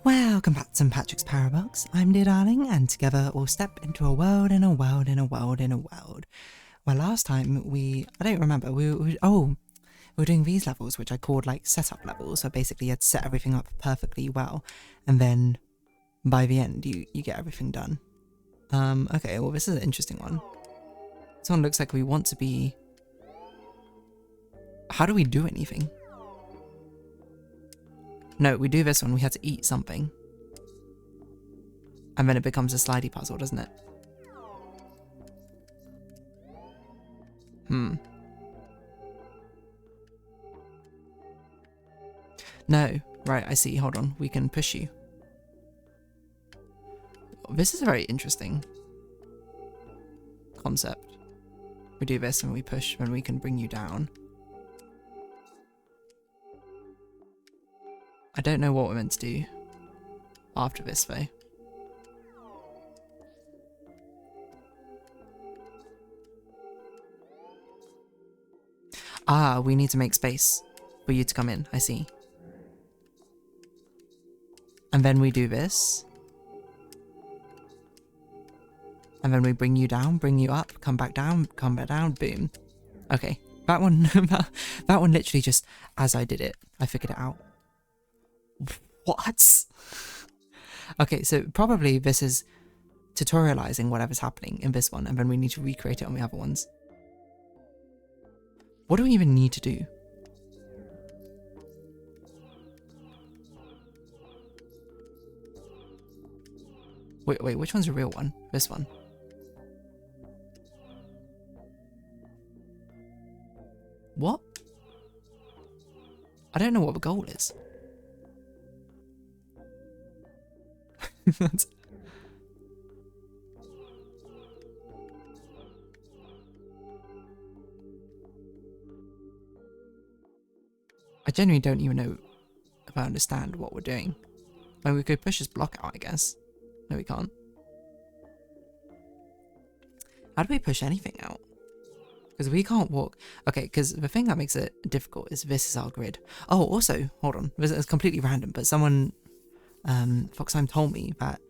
Welcome back to Patrick's Parabox. I'm dear darling, and together we'll step into a world in a world in a world in a world. Well, last time I don't remember, we were doing these levels, which I called like setup levels. So basically you had to set everything up perfectly well, and then by the end you get everything done. Okay, well this is an interesting one. This one looks like we want to be... How do we do anything? No, we do this one, we had to eat something. And then it becomes a slidey puzzle, doesn't it? No, right, I see, hold on, we can push you. This is a very interesting concept. We do this and we push, then we can bring you down. I don't know what we're meant to do after this though. Ah, we need to make space for you to come in, I see. And then we do this. And then we bring you down, bring you up, come back down, boom. Okay, that one, that one literally just, as I did it, I figured it out. What? Okay, so probably this is tutorializing whatever's happening in this one, and then we need to recreate it on the other ones. What do we even need to do? Wait, which one's a real one? This one. What? I don't know what the goal is. I genuinely don't even know if I understand what we're doing. Like, we could push this block out, I guess. No, we can't. How do we push anything out? Because we can't walk. Okay, because the thing that makes it difficult is this is our grid. Oh, also, hold on. This is completely random, but someone, Foxheim told me that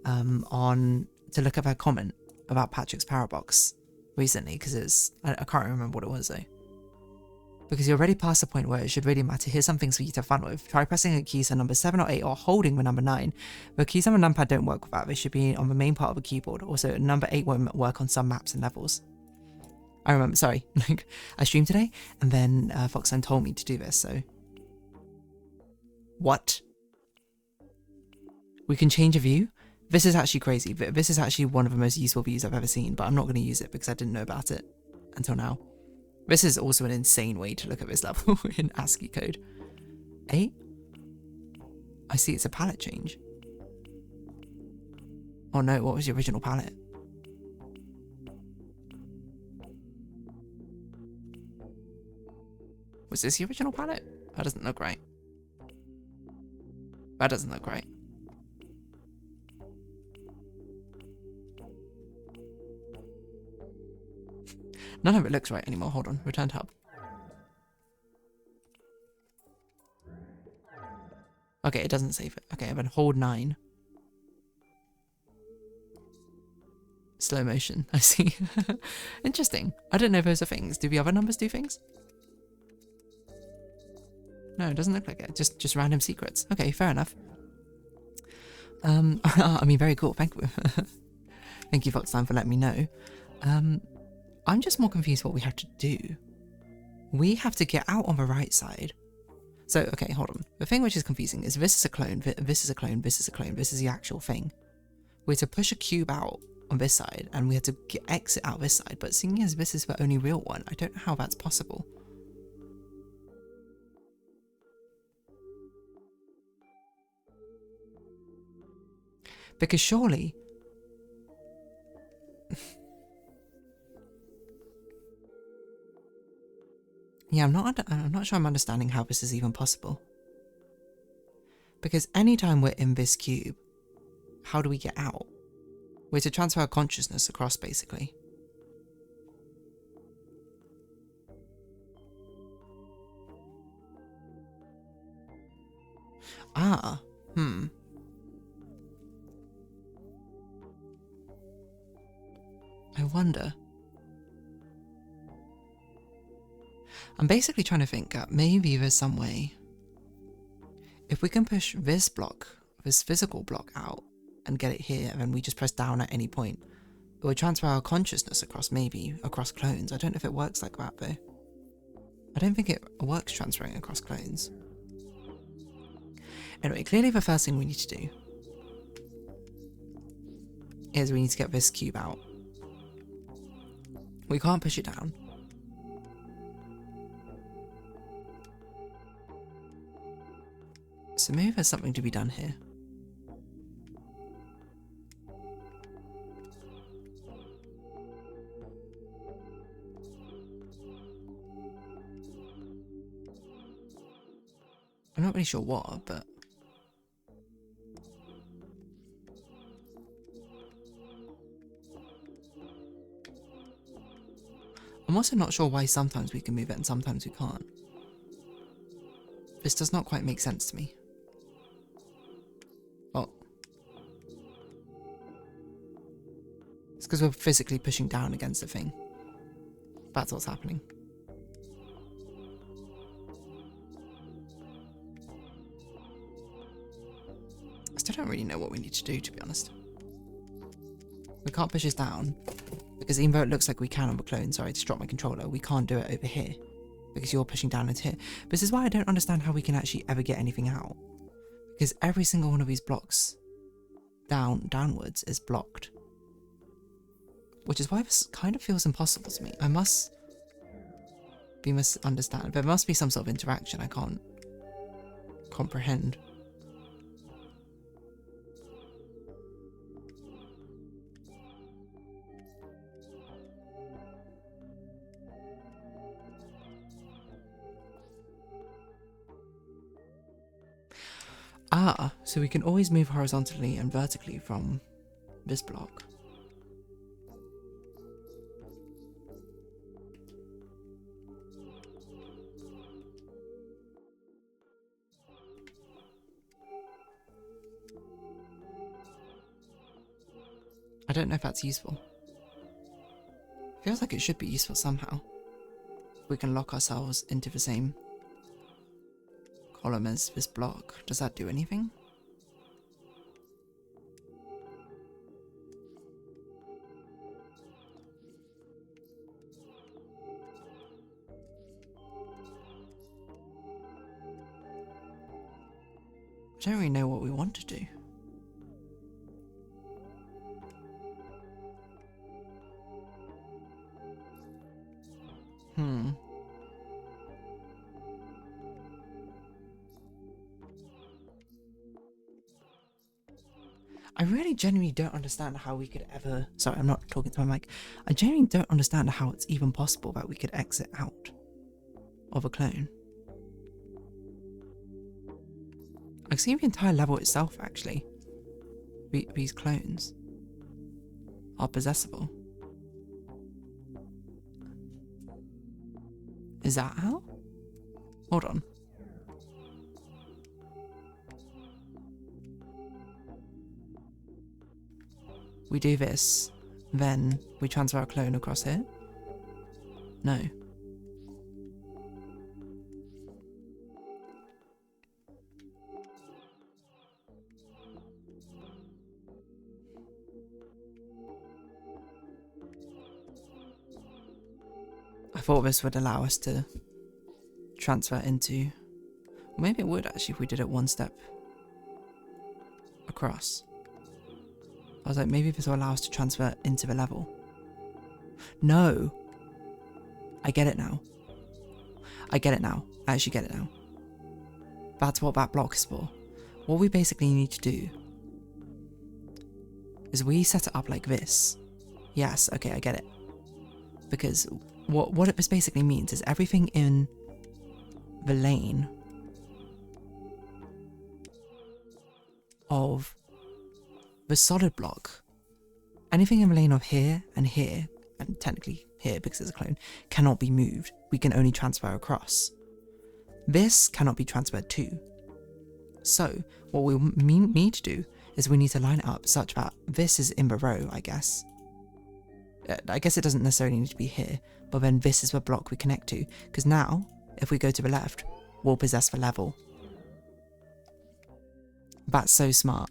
to look at their comment about Patrick's Parabox recently, because it's, I can't remember what it was though. Because you're already past the point where it should really matter. Here's some things for you to have fun with. Try pressing a key, so number 7 or 8, or holding the number 9. The keys on the numpad don't work with that. They should be on the main part of the keyboard. Also, number 8 won't work on some maps and levels. I remember, sorry. I streamed today, and then Foxheim told me to do this, so... What? We can change a view? This is actually crazy. This is actually one of the most useful views I've ever seen, but I'm not going to use it because I didn't know about it until now. This is also an insane way to look at this level in ASCII code. 8? I see it's a palette change. Oh no, what was the original palette? Was this the original palette? That doesn't look right. That doesn't look right. None of it looks right anymore. Hold on. Return to hub. Okay, it doesn't save it. Okay, then hold 9. Slow motion. I see. Interesting. I don't know if those are things. Do the other numbers do things? No, it doesn't look like it. Just random secrets. Okay, fair enough. I mean, very cool. Thank you. Thank you, Foxtime, for letting me know. I'm just more confused what we have to do. We have to get out on the right side. So, okay, hold on. The thing which is confusing is this is a clone, this is a clone, this is a clone, this is the actual thing. We had to push a cube out on this side, and we had to exit out this side, but seeing as this is the only real one, I don't know how that's possible. Because surely... Yeah, I'm not sure I'm understanding how this is even possible. Because anytime we're in this cube, how do we get out? We're to transfer our consciousness across, basically. Ah, I wonder. I'm basically trying to think that maybe there's some way. If we can push this block, this physical block out and get it here, and then we just press down at any point, it would transfer our consciousness across, maybe, across clones. I don't know if it works like that though. I don't think it works transferring across clones. Anyway, clearly the first thing we need to do is we need to get this cube out. We can't push it down. So maybe there's something to be done here. I'm not really sure what, but... I'm also not sure why sometimes we can move it and sometimes we can't. This does not quite make sense to me. Oh. It's because we're physically pushing down against the thing. That's what's happening. I still don't really know what we need to do, to be honest. We can't push this down, because even though it looks like we can on the clone, sorry, I just dropped my controller, we can't do it over here, because you're pushing down into here. This is why I don't understand how we can actually ever get anything out, because every single one of these blocks downwards is blocked, which is why this kind of feels impossible to me. I must be misunderstanding. There must be some sort of interaction I can't comprehend. Ah, so we can always move horizontally and vertically from this block. I don't know if that's useful. Feels like it should be useful somehow. We can lock ourselves into the same column as this block. Does that do anything? I don't really know what we want to do. I really genuinely don't understand how we could ever... Sorry, I'm not talking to my mic. I genuinely don't understand how it's even possible that we could exit out of a clone. I see the entire level itself, actually. These clones are possessible. Is that how? Hold on. We do this, then we transfer our clone across here? No. I thought this would allow us to transfer into... Maybe it would actually if we did it one step across. I was like, maybe this will allow us to transfer into the level. No! I get it now. I get it now. I actually get it now. That's what that block is for. What we basically need to do is we set it up like this. Yes, okay, I get it. Because what this basically means is everything in the lane of the solid block, anything in the lane of here, and technically here because it's a clone, cannot be moved. We can only transfer across. This cannot be transferred to. So what we need to do is we need to line it up such that this is in the row, I guess. I guess it doesn't necessarily need to be here, but then this is the block we connect to. Because now, if we go to the left, we'll possess the level. That's so smart.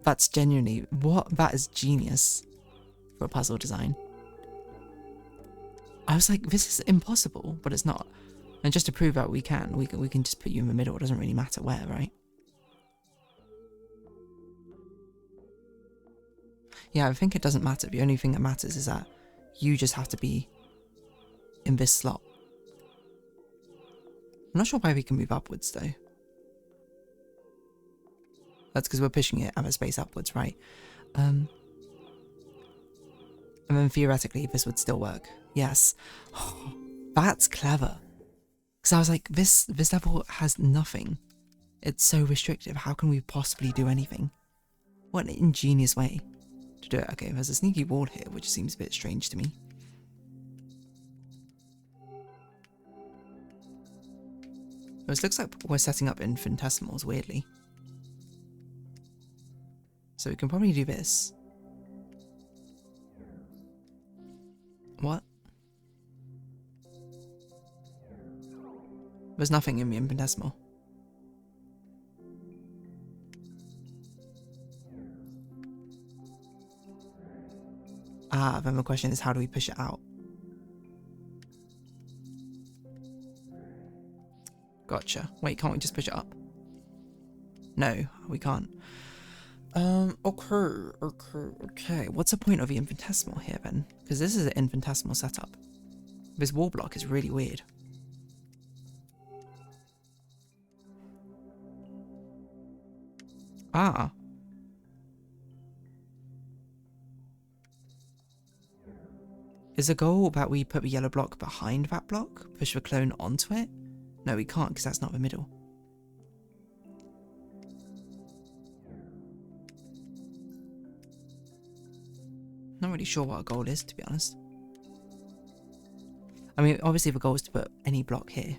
That's genuinely, that is genius for a puzzle design. I was like, this is impossible, but it's not. And just to prove that we can just put you in the middle. It doesn't really matter where, right? Yeah, I think it doesn't matter. The only thing that matters is that you just have to be in this slot. I'm not sure why we can move upwards, though. That's because we're pushing it out of space upwards, right? And then theoretically, this would still work. Yes. Oh, that's clever. Because I was like, this level has nothing. It's so restrictive. How can we possibly do anything? What an ingenious way to do it. Okay, there's a sneaky wall here, which seems a bit strange to me. This looks like we're setting up infinitesimals, weirdly. So we can probably do this. What? There's nothing in the infinitesimal. Then the question is, how do we push it out? Gotcha. Wait, can't we just push it up? No, we can't. Okay. What's the point of the infinitesimal here then? Because this is an infinitesimal setup. This wall block is really weird. Ah. Is the goal that we put the yellow block behind that block? Push the clone onto it? No, we can't because that's not the middle. Not really sure what our goal is, to be honest. I mean, obviously the goal is to put any block here.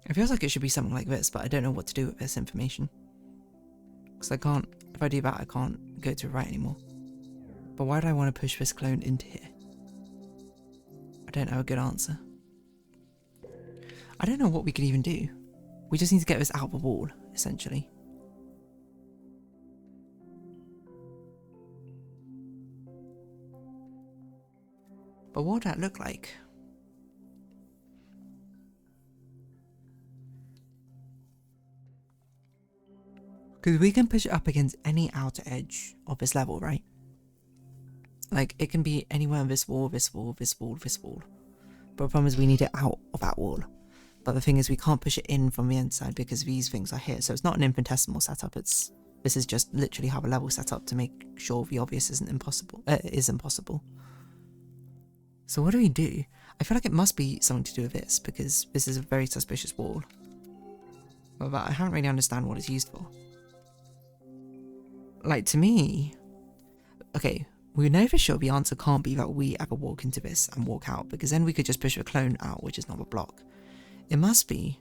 It feels like it should be something like this, but I don't know what to do with this information. Because I can't, if I do that, I can't go to right anymore. But why do I want to push this clone into here? I don't have a good answer. I don't know what we could even do. We just need to get this out of the wall, essentially. But what would that look like? Because we can push it up against any outer edge of this level, right? Like, it can be anywhere on this wall, this wall, this wall, this wall. But the problem is we need it out of that wall. But the thing is we can't push it in from the inside because these things are here. So it's not an infinitesimal setup. This is just literally how a level set up to make sure the obvious is impossible. So what do we do? I feel like it must be something to do with this because this is a very suspicious wall. But I haven't really understand what it's used for. Like, to me... Okay, we know for sure the answer can't be that we ever walk into this and walk out, because then we could just push a clone out, which is not a block. It must be...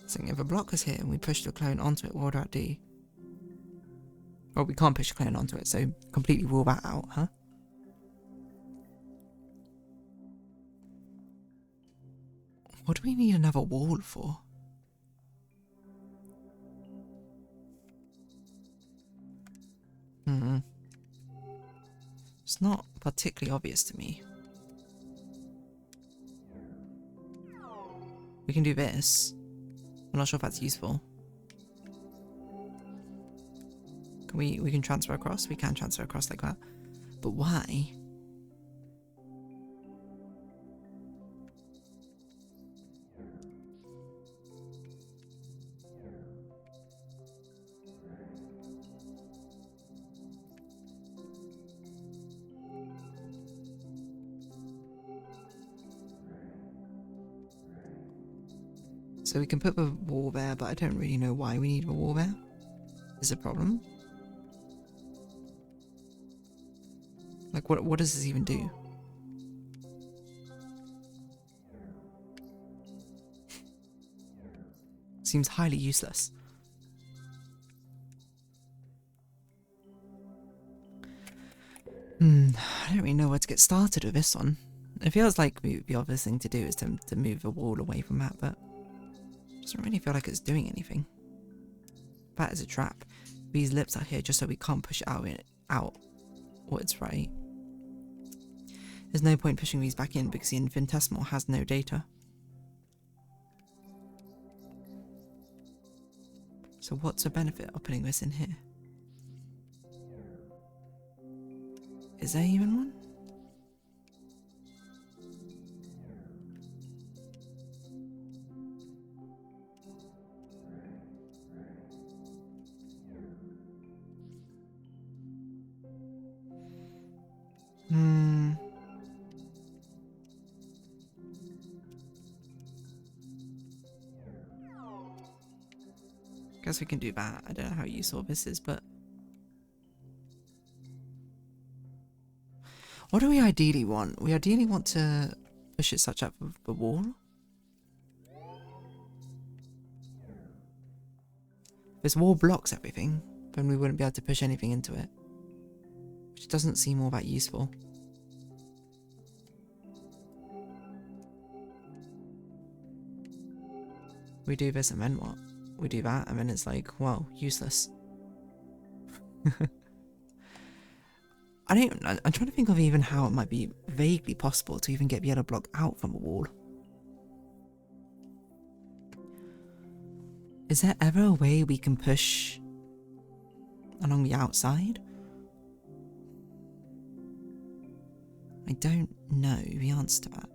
So if a block is here and we push the clone onto it, what would that do? Well, we can't push a clone onto it, so completely rule that out, huh? What do we need another wall for? It's not particularly obvious to me. We can do this. I'm not sure if that's useful. Can we can transfer across? We can transfer across like that. But why? So we can put the wall there, but I don't really know why we need the wall there. Is a problem? Like, what does this even do? Seems highly useless. I don't really know where to get started with this one. It feels like the obvious thing to do is to move the wall away from that, but it doesn't really feel like it's doing anything. That is a trap. These lips are here just so we can't push it outwards, right? There's no point pushing these back in because the infinitesimal has no data. So what's the benefit of putting this in here? Is there even one? Guess we can do that. I don't know how useful this is, but what do we ideally want? We ideally want to push it such up the wall. If this wall blocks everything, then we wouldn't be able to push anything into it, which doesn't seem all that useful. We do this and then what? We do that and then it's like, well, useless. I'm trying to think of even how it might be vaguely possible to even get the yellow block out from a wall. Is there ever a way we can push along the outside? I don't know the answer to that.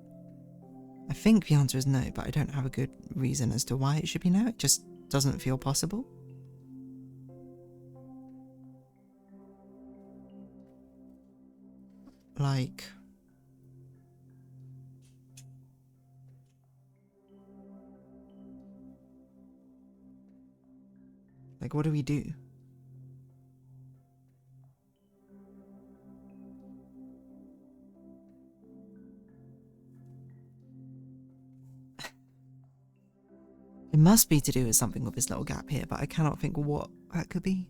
I think the answer is no, but I don't have a good reason as to why it should be no. It just doesn't feel possible. Like... what do we do? It must be to do with something with this little gap here, but I cannot think what that could be.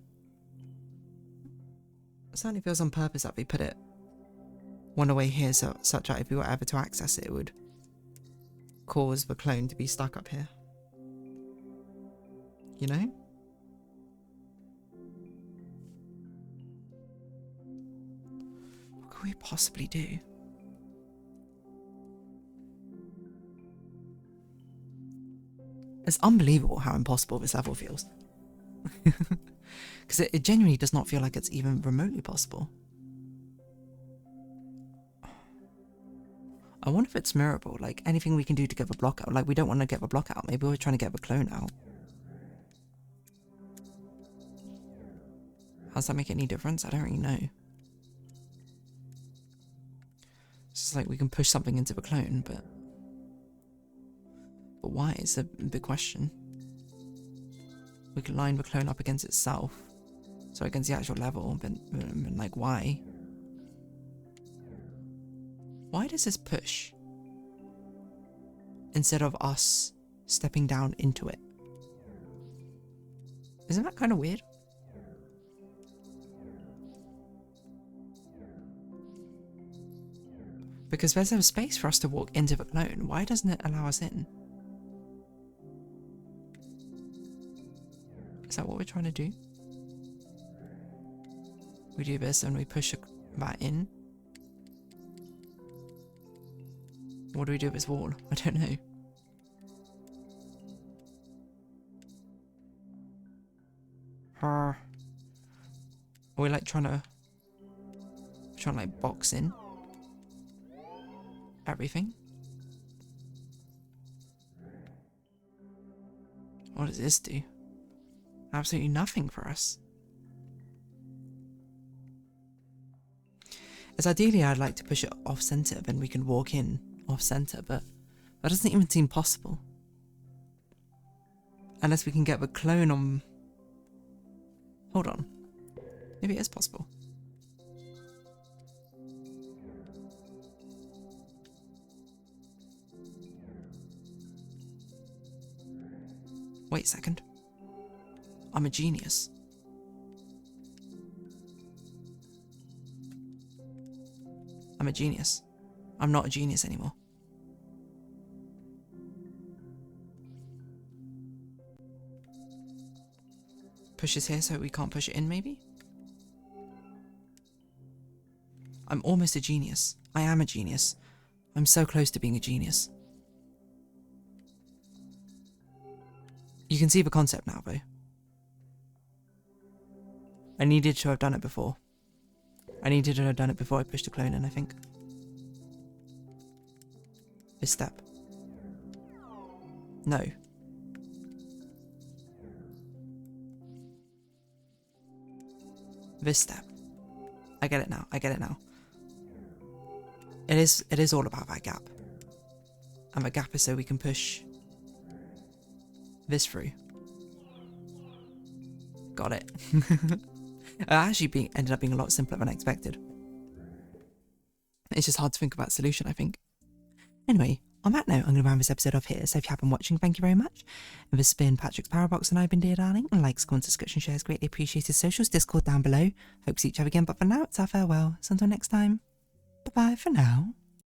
It certainly feels on purpose that we put it one away here, so such that if we were ever to access it, it would cause the clone to be stuck up here. You know? What could we possibly do? It's unbelievable how impossible this level feels. Because it genuinely does not feel like it's even remotely possible. I wonder if it's mirrorable, like anything we can do to get the block out. Like we don't want to get the block out, maybe we're trying to get the clone out. How does that make any difference? I don't really know. It's just like we can push something into the clone, but why is a big question. We can line the clone up against itself, so against the actual level, but like why? Why does this push instead of us stepping down into it? Isn't that kind of weird? Because there's no space for us to walk into the clone. Why doesn't it allow us in? Is that what we're trying to do? We do this and we push that in. What do we do with this wall? I don't know. Are we like trying to like box in everything? What does this do? Absolutely nothing for us. As ideally I'd like to push it off center, then we can walk in off center, but that doesn't even seem possible. Unless we can get the clone on... Hold on. Maybe it is possible. Wait a second. I'm a genius. I'm a genius. I'm not a genius anymore. Push this here so we can't push it in, maybe? I'm almost a genius. I am a genius. I'm so close to being a genius. You can see the concept now, though. I needed to have done it before. I needed to have done it before I pushed the clone in, I think. This step. No. This step. I get it now. I get it now. It is all about that gap. And the gap is so we can push this through. Got it. It actually ended up being a lot simpler than I expected. It's just hard to think about a solution, I think. Anyway, on that note, I'm going to round this episode off here, so if you have been watching, thank you very much. And this has been Patrick's Parabox, and I've been Dear Darling, and likes, comments, discussion, shares, greatly appreciated. Socials, Discord down below. Hope to see each other again, but for now, it's our farewell. So until next time, bye-bye for now.